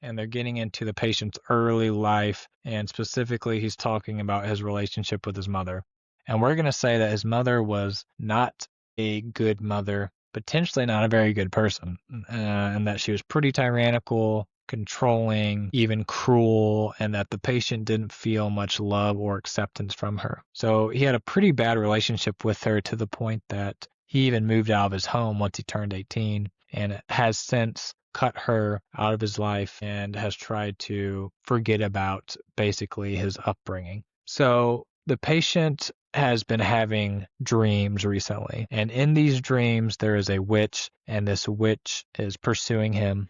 and they're getting into the patient's early life, and specifically he's talking about his relationship with his mother. And we're going to say that his mother was not a good mother, potentially not a very good person, and that she was pretty tyrannical, controlling, even cruel, and that the patient didn't feel much love or acceptance from her. So he had a pretty bad relationship with her to the point that he even moved out of his home once he turned 18 and has since cut her out of his life and has tried to forget about basically his upbringing. So the patient has been having dreams recently, and in these dreams there is a witch, and this witch is pursuing him.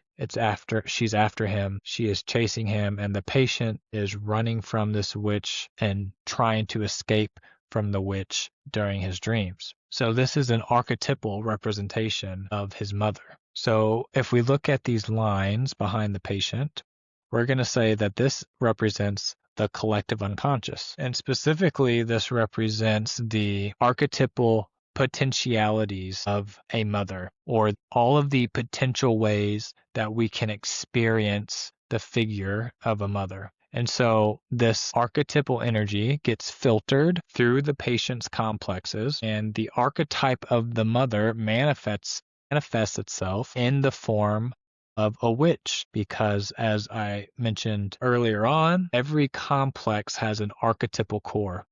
She's after him, she is chasing him, and the patient is running from this witch and trying to escape from the witch during his dreams. So this is an archetypal representation of his mother. So if we look at these lines behind the patient, we're going to say that this represents the collective unconscious. And specifically, this represents the archetypal potentialities of a mother, or all of the potential ways that we can experience the figure of a mother. And so this archetypal energy gets filtered through the patient's complexes, and the archetype of the mother manifests itself in the form of a witch, because as I mentioned earlier on, every complex has an archetypal core.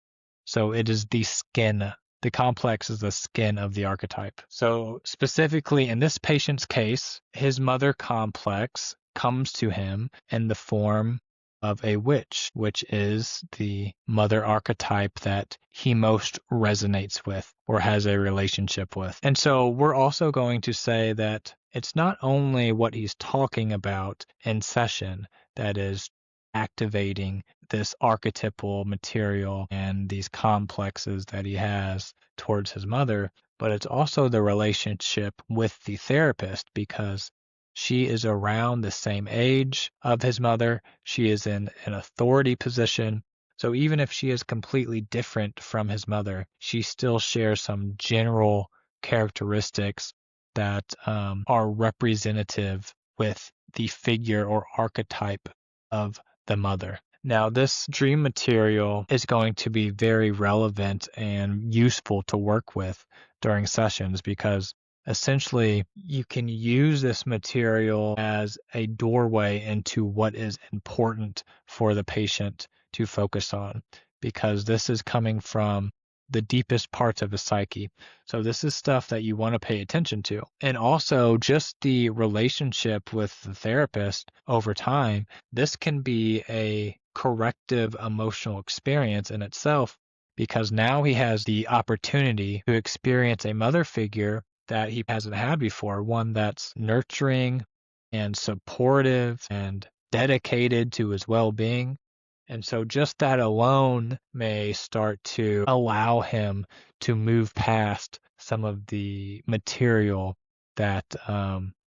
So it is the skin. The complex is the skin of the archetype. So specifically in this patient's case, his mother complex comes to him in the form of a witch, which is the mother archetype that he most resonates with or has a relationship with. And so we're also going to say that it's not only what he's talking about in session that is activating this archetypal material and these complexes that he has towards his mother, but it's also the relationship with the therapist, because she is around the same age of his mother. She is in an authority position. So even if she is completely different from his mother, she still shares some general characteristics that are representative with the figure or archetype of the mother. Now, this dream material is going to be very relevant and useful to work with during sessions, because essentially you can use this material as a doorway into what is important for the patient to focus on, because this is coming from the deepest parts of his psyche. So this is stuff that you want to pay attention to. And also just the relationship with the therapist over time, this can be a corrective emotional experience in itself, because now he has the opportunity to experience a mother figure that he hasn't had before, one that's nurturing and supportive and dedicated to his well-being. And so just that alone may start to allow him to move past some of the material that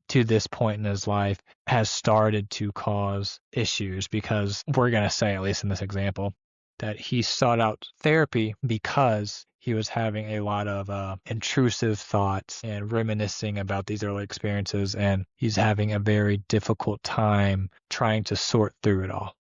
to this point in his life has started to cause issues, because we're going to say, at least in this example, that he sought out therapy because he was having a lot of intrusive thoughts and reminiscing about these early experiences, and he's having a very difficult time trying to sort through it all.